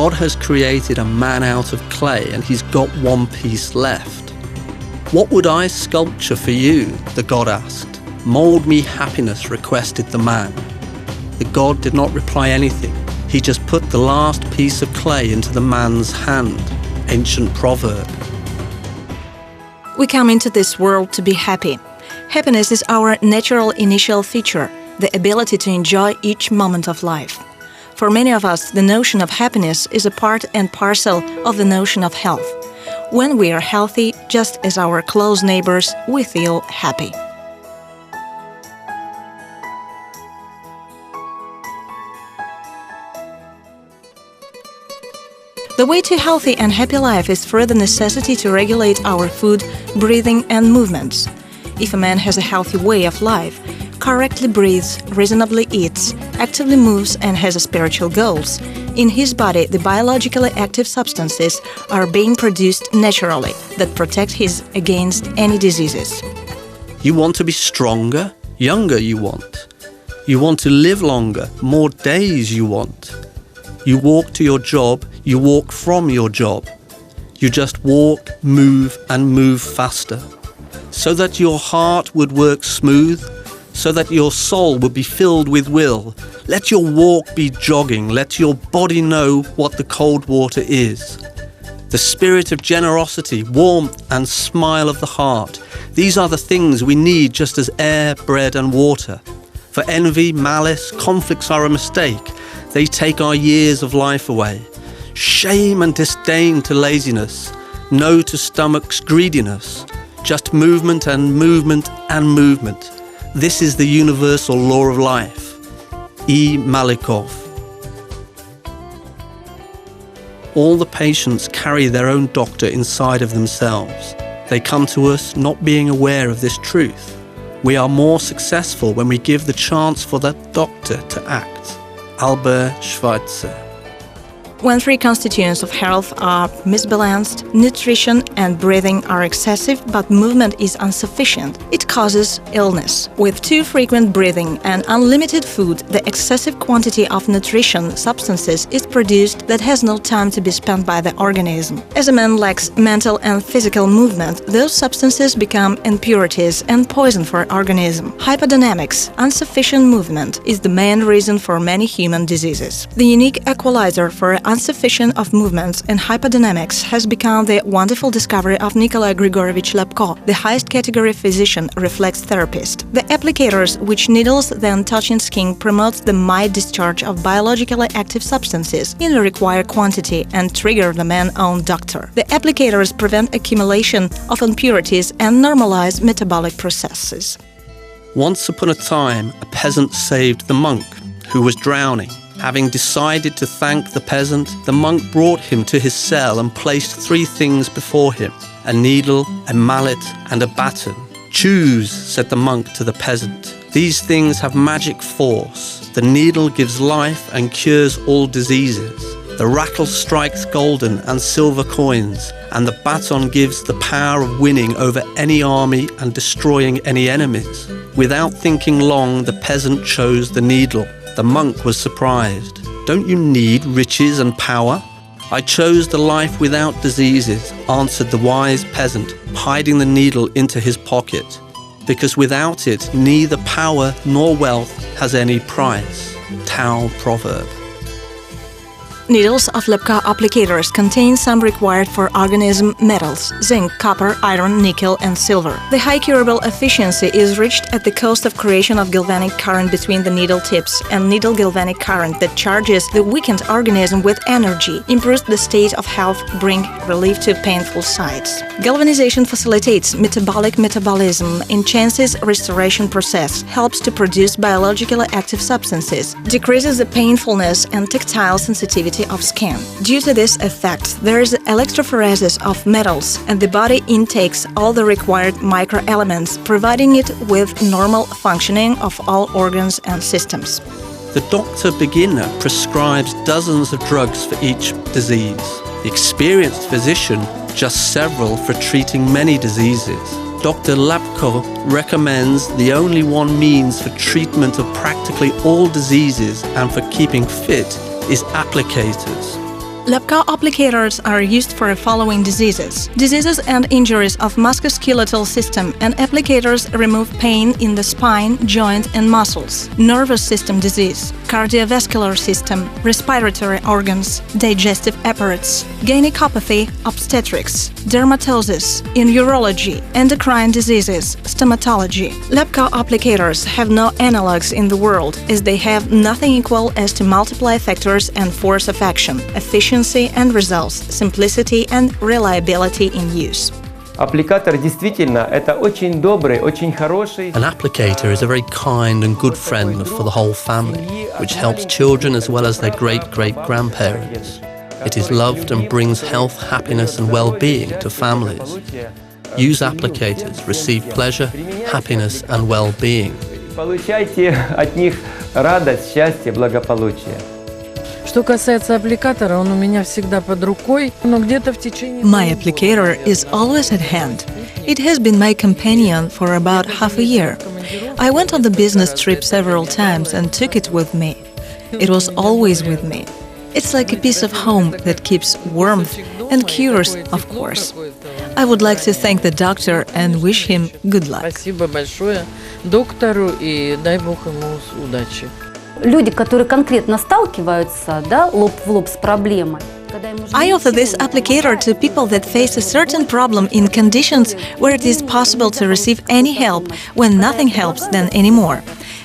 God has created a man out of clay and he's got one piece left. What would I sculpture for you? The God asked. Mold me happiness, requested the man. The God did not reply anything. He just put the last piece of clay into the man's hand. Ancient proverb. We come into this world to be happy. Happiness is our natural initial feature, the ability to enjoy each moment of life. For many of us, the notion of happiness is a part and parcel of the notion of health. When we are healthy, just as our close neighbors, we feel happy. The way to healthy and happy life is through the necessity to regulate our food, breathing and movements. If a man has a healthy way of life, correctly breathes, reasonably eats, actively moves and has spiritual goals, in his body the biologically active substances are being produced naturally that protect him against any diseases. You want to be stronger? Younger you want. You want to live longer? More days you want. You walk to your job, you walk from your job. You just walk, move and move faster. So that your heart would work smooth, so that your soul would be filled with will. Let your walk be jogging, let your body know what the cold water is. The spirit of generosity, warmth and smile of the heart. These are the things we need just as air, bread and water. For envy, malice, conflicts are a mistake. They take our years of life away. Shame and disdain to laziness. No to stomach's greediness. Just movement and movement and movement. This is the universal law of life. E. Malikov. All the patients carry their own doctor inside of themselves. They come to us not being aware of this truth. We are more successful when we give the chance for that doctor to act. Albert Schweitzer. When three constituents of health are misbalanced, nutrition and breathing are excessive but movement is insufficient, it causes illness. With too frequent breathing and unlimited food, the excessive quantity of nutrition substances is produced that has no time to be spent by the organism. As a man lacks mental and physical movement, those substances become impurities and poison for organism. Hypodynamics, insufficient movement, is the main reason for many human diseases. The unique equalizer for insufficient of movements and hypodynamics has become the wonderful discovery of Nikolai Grigorovich Liapko, the highest category physician, reflexotherapist. The applicators, which needles then touching skin, promotes the mild discharge of biologically active substances in the required quantity and trigger the man's own doctor. The applicators prevent accumulation of impurities and normalize metabolic processes. Once upon a time, a peasant saved the monk, who was drowning. Having decided to thank the peasant, the monk brought him to his cell and placed three things before him: a needle, a mallet, and a baton. "Choose," said the monk to the peasant. "These things have magic force. The needle gives life and cures all diseases. The rattle strikes golden and silver coins, and the baton gives the power of winning over any army and destroying any enemies." Without thinking long, the peasant chose the needle. The monk was surprised. "Don't you need riches and power?" "I chose the life without diseases," answered the wise peasant, hiding the needle into his pocket. "Because without it, neither power nor wealth has any price." Tao proverb. Needles of Liapko applicators contain some required for organism metals: zinc, copper, iron, nickel and silver. The high curable efficiency is reached at the cost of creation of galvanic current between the needle tips and needle galvanic current that charges the weakened organism with energy, improves the state of health, bring relief to painful sites. Galvanization facilitates metabolic metabolism, enhances restoration process, helps to produce biologically active substances, decreases the painfulness and tactile sensitivity of skin. Due to this effect, there is electrophoresis of metals and the body intakes all the required microelements, providing it with normal functioning of all organs and systems. The doctor beginner prescribes dozens of drugs for each disease. The experienced physician, just several for treating many diseases. Dr. Liapko recommends the only one means for treatment of practically all diseases and for keeping fit is applicators. Liapko applicators are used for the following diseases. Diseases and injuries of musculoskeletal system, and applicators remove pain in the spine, joint and muscles. Nervous system disease, cardiovascular system, respiratory organs, digestive apparatus, gynecopathy, obstetrics, dermatosis, in urology, endocrine diseases, stomatology. Liapko applicators have no analogues in the world, as they have nothing equal as to multiply factors and force of action, efficiency and results, simplicity and reliability in use. Аппликатор действительно это очень добрый, очень хороший. An applicator is a very kind and good friend for the whole family, which helps children as well as their great-great-grandparents. It is loved and brings health, happiness and well-being to families. Use applicators, receive pleasure, happiness and well-being. Получайте от них радость, счастье, благополучие. Что касается аппликатора, он у меня всегда под рукой, но где-то в течение... My applicator is always at hand. It has been my companion for about half a year. I went on the business trip several times and took it with me. It was always with me. It's like a piece of home that keeps warmth and cures, of course. I would like to thank the doctor and wish him good luck. Спасибо большое доктору и дай Бог ему удачи. Люди, которые конкретно сталкиваются, да, лоб в лоб с проблемой. I offer this applicator to people that face a certain problem in conditions where it is possible to receive any help when nothing helps them anymore.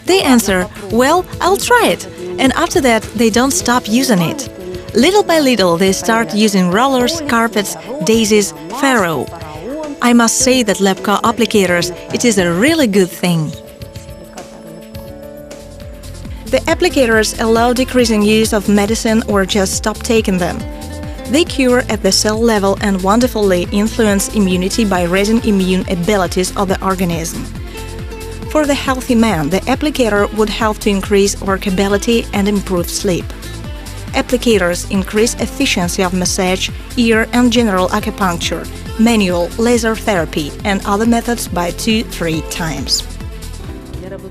They answer, "Well, I'll try it," and after that they don't stop using it. Little by little they start using rollers, carpets, daisies, Pharaoh. I must say that Liapko applicators, it is a really good thing. The applicators allow decreasing use of medicine or just stop taking them. They cure at the cell level and wonderfully influence immunity by raising immune abilities of the organism. For the healthy man, the applicator would help to increase workability and improve sleep. Applicators increase efficiency of massage, ear and general acupuncture, manual laser therapy and other methods by 2-3 times.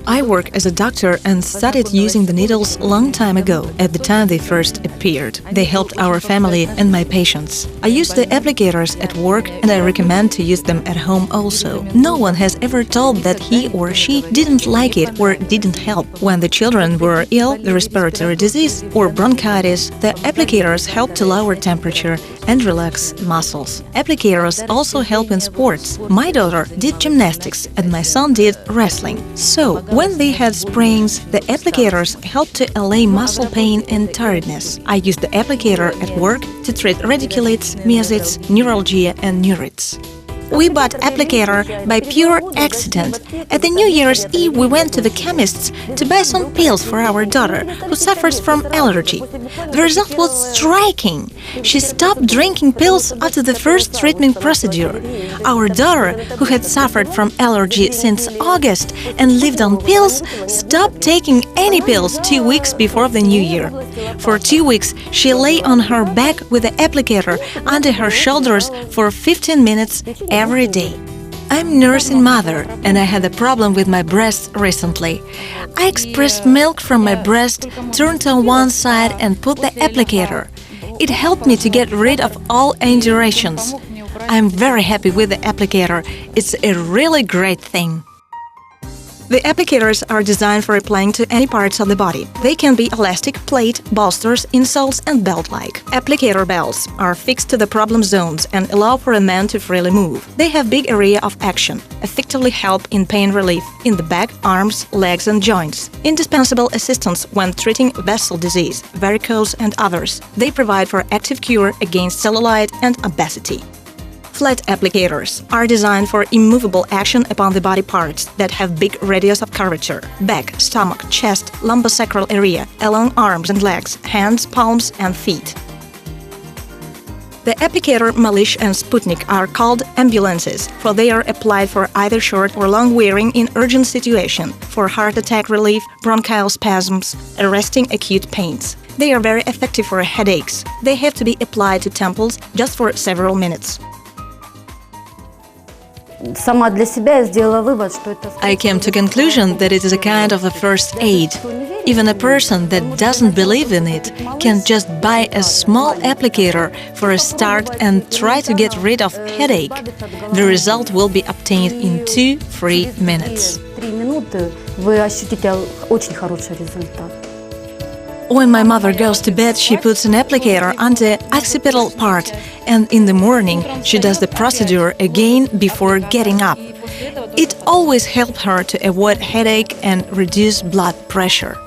I work as a doctor and started using the needles a long time ago, at the time they first appeared. They helped our family and my patients. I use the applicators at work and I recommend to use them at home also. No one has ever told that he or she didn't like it or didn't help. When the children were ill, the respiratory disease or bronchitis, the applicators help to lower temperature and relax muscles. Applicators also help in sports. My daughter did gymnastics and my son did wrestling. So, when they had sprains, the applicators helped to allay muscle pain and tiredness. I use the applicator at work to treat radiculates, myositis, neuralgia and neuritis. We bought applicator by pure accident. At the New Year's Eve we went to the chemist's to buy some pills for our daughter, who suffers from allergy. The result was striking. She stopped drinking pills after the first treatment procedure. Our daughter, who had suffered from allergy since August and lived on pills, stopped taking any pills 2 weeks before the New Year. For 2 weeks, she lay on her back with the applicator under her shoulders for 15 minutes every day. I'm nursing mother and I had a problem with my breast recently. I expressed milk from my breast, turned on one side and put the applicator. It helped me to get rid of all indurations. I'm very happy with the applicator. It's a really great thing. The applicators are designed for applying to any parts of the body. They can be elastic, plate, bolsters, insoles and belt-like. Applicator-belts are fixed to the problem zones and allow for a man to freely move. They have big area of action, effectively help in pain relief in the back, arms, legs and joints. Indispensable assistance when treating vessel disease, varicose and others. They provide for active cure against cellulite and obesity. Flat applicators are designed for immovable action upon the body parts that have big radius of curvature: back, stomach, chest, lumbosacral area, along arms and legs, hands, palms and feet. The applicator Malysh and Sputnik are called ambulances, for they are applied for either short or long wearing in urgent situation, for heart attack relief, bronchial spasms, arresting acute pains. They are very effective for headaches. They have to be applied to temples just for several minutes. сама для себя я сделала вывод, что это... I came to conclusion that it is a kind of a first aid. Even a person that doesn't believe in it can just buy a small applicator for a start and try to get rid of headache. The result will be obtained in 2-3 minutes. 3 минуты вы ощутите очень хороший результат. When my mother goes to bed, she puts an applicator on the occipital part, and in the morning she does the procedure again before getting up. It always helps her to avoid headache and reduce blood pressure.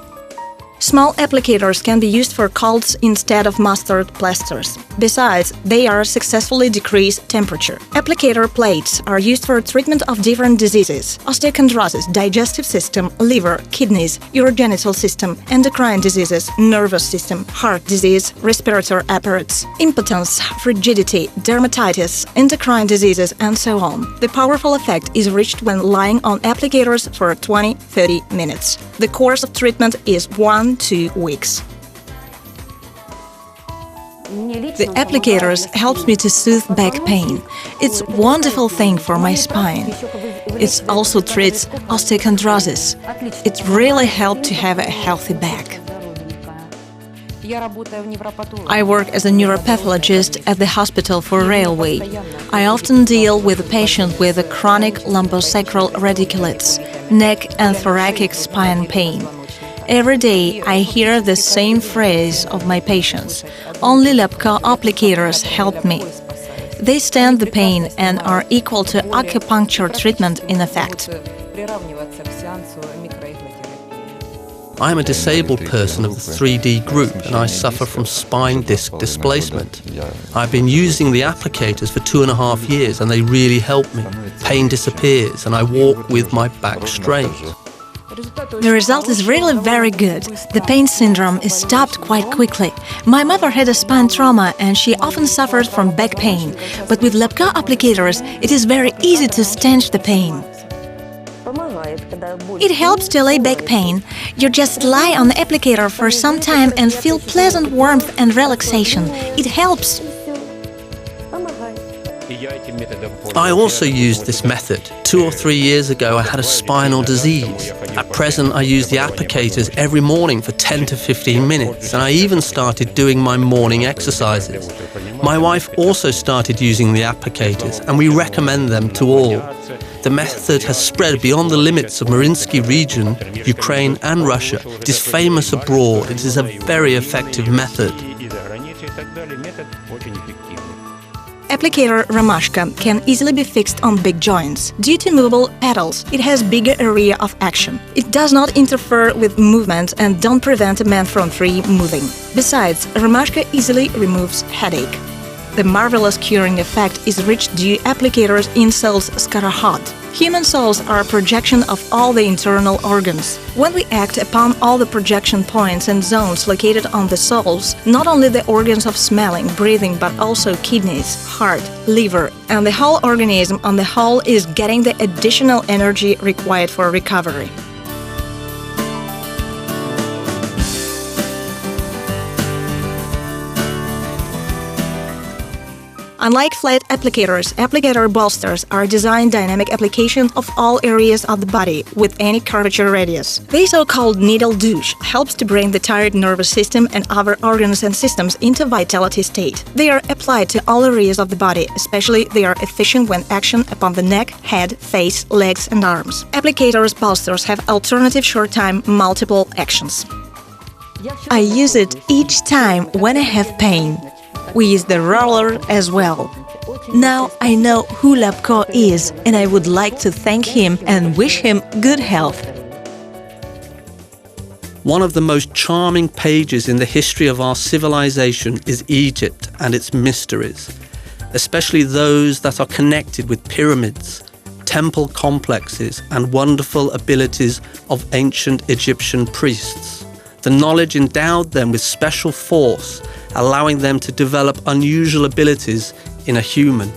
Small applicators can be used for colds instead of mustard plasters. Besides, they are successfully decrease temperature. Applicator-plates are used for treatment of different diseases: osteochondrosis, digestive system, liver, kidneys, urogenital system, endocrine diseases, nervous system, heart disease, respiratory apparatus, impotence, frigidity, dermatitis, endocrine diseases, and so on. The powerful effect is reached when lying on applicators for 20-30 minutes. The course of treatment is 1-2 weeks. The applicators helps me to soothe back pain. It's a wonderful thing for my spine. It also treats osteochondrosis. It really helps to have a healthy back. I work as a neuropathologist at the hospital for railway. I often deal with a patient with a chronic lumbosacral radiculates, neck and thoracic spine pain. Every day I hear the same phrase of my patients: only Liapko applicators help me. They stand the pain and are equal to acupuncture treatment in effect. I am a disabled person of the 3D group and I suffer from spine disc displacement. I've been using the applicators for 2.5 years and they really help me. Pain disappears and I walk with my back straight. The result is really very good. The pain syndrome is stopped quite quickly. My mother had a spine trauma and she often suffered from back pain. But with Liapko applicators, it is very easy to stanch the pain. It helps to allay back pain. You just lie on the applicator for some time and feel pleasant warmth and relaxation. It helps. I also used this method. 2 or 3 years ago I had a spinal disease. At present I use the applicators every morning for 10 to 15 minutes and I even started doing my morning exercises. My wife also started using the applicators and we recommend them to all. The method has spread beyond the limits of Marinka region, Ukraine and Russia. It is famous abroad. It is a very effective method. Applicator Romashka can easily be fixed on big joints. Due to movable pedals, it has bigger area of action. It does not interfere with movement and don't prevent a man from free moving. Besides, Romashka easily removes headache. The marvelous curing effect is reached due Applicators-insoles Skorokhod. Human souls are a projection of all the internal organs. When we act upon all the projection points and zones located on the souls, not only the organs of smelling, breathing, but also kidneys, heart, liver, and the whole organism on the whole is getting the additional energy required for recovery. Unlike flat applicators, applicator bolsters are designed dynamic application of all areas of the body with any curvature radius. The so-called needle douche helps to bring the tired nervous system and other organs and systems into vitality state. They are applied to all areas of the body, especially they are efficient when action upon the neck, head, face, legs and arms. Applicators bolsters have alternative short-time multiple actions. I use it each time when I have pain. We use the roller as well. Now I know who Liapko is and I would like to thank him and wish him good health. One of the most charming pages in the history of our civilization is Egypt and its mysteries, especially those that are connected with pyramids, temple complexes and wonderful abilities of ancient Egyptian priests. The knowledge endowed them with special force, allowing them to develop unusual abilities in a human.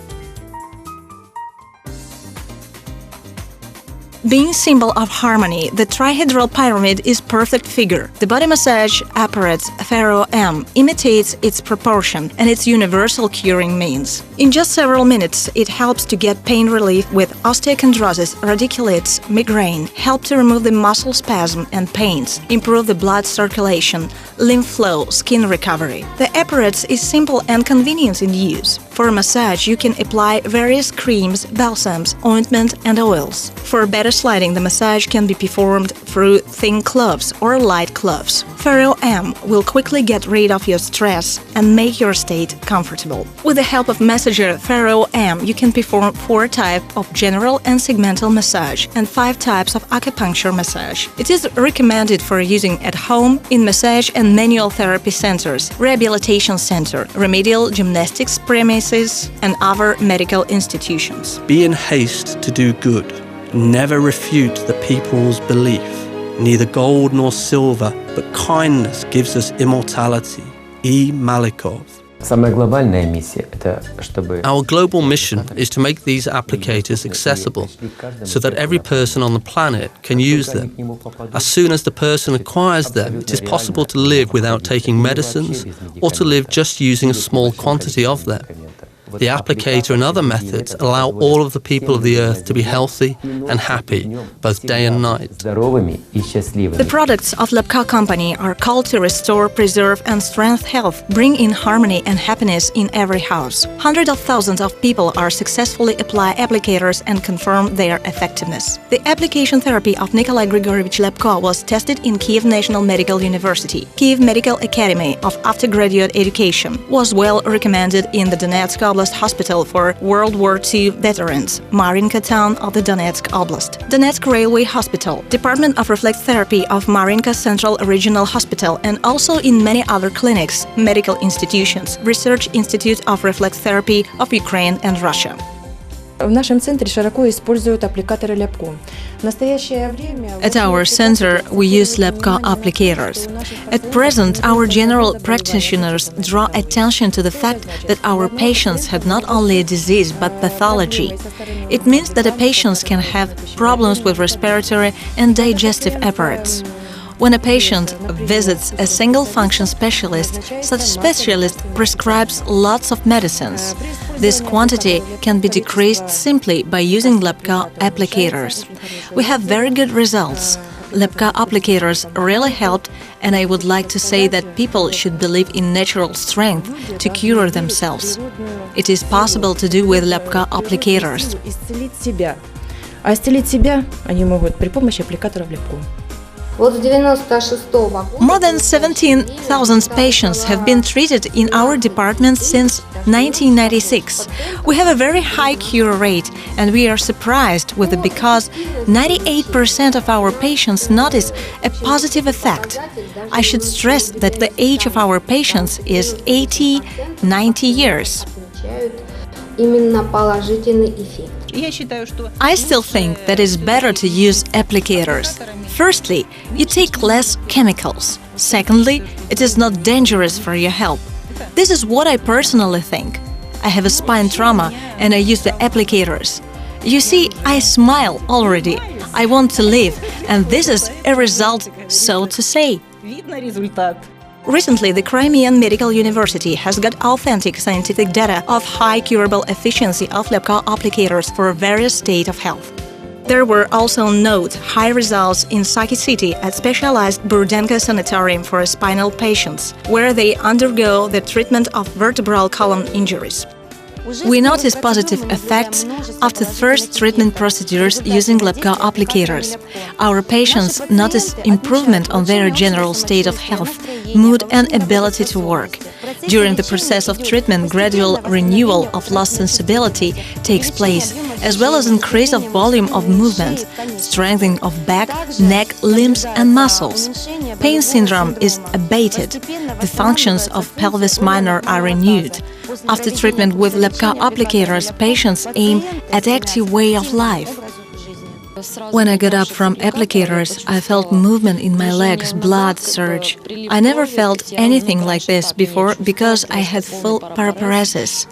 Being symbol of harmony, the trihedral pyramid is perfect figure. The body massage apparatus Pharaoh-M imitates its proportion and its universal curing means. In just several minutes, it helps to get pain relief with osteochondrosis, radiculates, migraine, help to remove the muscle spasm and pains, improve the blood circulation, lymph flow, skin recovery. The apparatus is simple and convenient in use. For massage, you can apply various creams, balsams, ointment and oils. For better sliding, the massage can be performed through thin cloves or light cloves. Pharaoh-M will quickly get rid of your stress and make your state comfortable. With the help of massager Pharaoh-M, you can perform 4 types of general and segmental massage and 5 types of acupuncture massage. It is recommended for using at home, in massage and manual therapy centers, rehabilitation center, remedial gymnastics premises, and other medical institutions. Be in haste to do good. Never refute the people's belief. Neither gold nor silver, but kindness gives us immortality. E. Malikov. Самая глобальная миссия – это чтобы… Our global mission is to make these applicators accessible so that every person on the planet can use them. As soon as the person acquires them, it is possible to live without taking medicines or to live just using a small quantity of them. The applicator and other methods allow all of the people of the earth to be healthy and happy, both day and night. The products of Liapko company are called to restore, preserve and strengthen health, bring in harmony and happiness in every house. Hundreds of thousands of people are successfully apply applicators and confirm their effectiveness. The application therapy of Nikolai Grigorievich Liapko was tested in Kiev National Medical University. Kiev Medical Academy of Aftergraduate Education was well recommended in the Donetsk Hospital for World War II veterans, Marinka town of the Donetsk Oblast. Donetsk Railway Hospital, Department of Reflexotherapy of Marinka Central Regional Hospital, and also in many other clinics, medical institutions, Research Institute of Reflexotherapy of Ukraine and Russia. В нашем центре широко используют аппликаторы Liapko. В настоящее время… At our center, we use Liapko applicators. At present, our general practitioners draw attention to the fact that our patients have not only a disease but pathology. It means that the patients can have problems with respiratory and digestive apparatus. When a patient visits a single-function specialist, such specialist prescribes lots of medicines. This quantity can be decreased simply by using Liapko applicators. We have very good results. Liapko applicators really helped, and I would like to say that people should believe in natural strength to cure themselves. It is possible to do with Liapko applicators. А исцелить себя они могут при помощи аппликаторов Liapko. More than 17,000 patients have been treated in our department since 1996. We have a very high cure rate, and we are surprised with it because 98% of our patients notice a positive effect. I should stress that the age of our patients is 80-90 years. I still think that it's better to use applicators. Firstly, you take less chemicals. Secondly, it is not dangerous for your health. This is what I personally think. I have a spine trauma and I use the applicators. You see, I smile already. I want to live, and this is a result, so to say. Recently, the Crimean Medical University has got authentic scientific data of high curable efficiency of Liapko applicators for various states of health. There were also noted high results in Saki City at specialized Burdenka Sanitarium for spinal patients, where they undergo the treatment of vertebral column injuries. We notice positive effects after first treatment procedures using Liapko applicators. Our patients notice improvement on their general state of health, mood and ability to work. During the process of treatment, gradual renewal of lost sensibility takes place, as well as increase of volume of movement, strengthening of back, neck, limbs and muscles. Pain syndrome is abated. The functions of pelvis minor are renewed. After treatment with Liapko applicators, patients aim at active way of life. When I got up from applicators, I felt movement in my legs, blood surge. I never felt anything like this before because I had full paraparesis.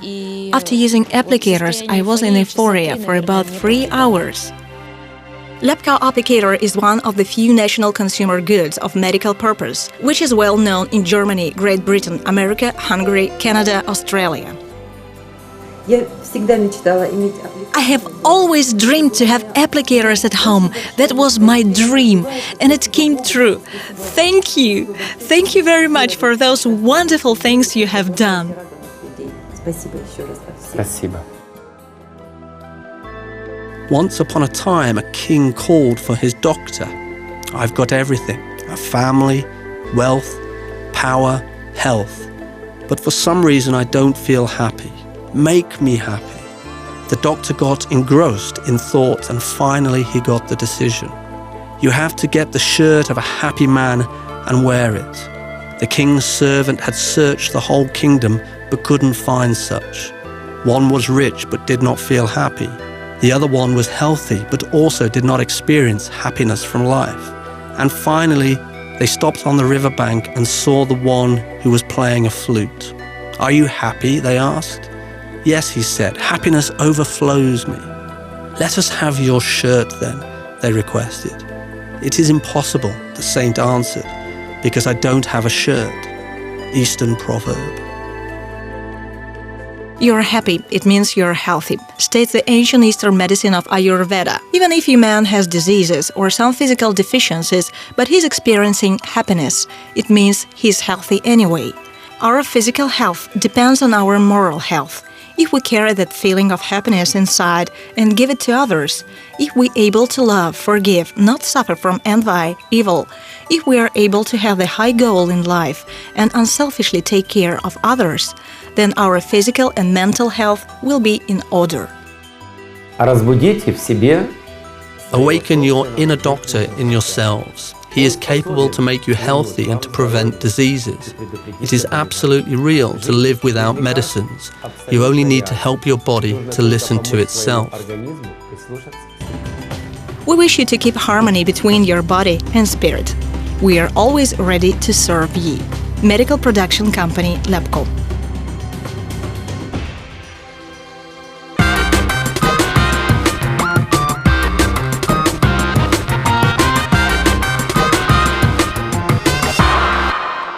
After using applicators, I was in euphoria for about 3 hours. Liapko applicator is one of the few national consumer goods of medical purpose, which is well known in Germany, Great Britain, America, Hungary, Canada, Australia. I have always dreamed to have applicators at home. That was my dream, and it came true. Thank you. Thank you very much for those wonderful things you have done. Спасибо. Once upon a time, a king called for his doctor. I've got everything: a family, wealth, power, health. But for some reason I don't feel happy. Make me happy. The doctor got engrossed in thought, and finally he got the decision. You have to get the shirt of a happy man and wear it. The king's servant had searched the whole kingdom but couldn't find such. One was rich but did not feel happy. The other one was healthy but also did not experience happiness from life. And finally, they stopped on the riverbank and saw the one who was playing a flute. "Are you happy?" they asked. "Yes," he said, "happiness overflows me." "Let us have your shirt then," they requested. "It is impossible," the saint answered, "because I don't have a shirt." Eastern proverb. You're happy, it means you're healthy, states the ancient Eastern medicine of Ayurveda. Even if a man has diseases or some physical deficiencies, but he's experiencing happiness, it means he's healthy anyway. Our physical health depends on our moral health. If we carry that feeling of happiness inside and give it to others, if we're able to love, forgive, not suffer from envy, evil, if we are able to have the high goal in life and unselfishly take care of others, then our physical and mental health will be in order. Разбудите в себе. Awaken your inner doctor in yourselves. He is capable to make you healthy and to prevent diseases. It is absolutely real to live without medicines. You only need to help your body to listen to itself. We wish you to keep harmony between your body and spirit. We are always ready to serve you. Medical Production Company, Liapko.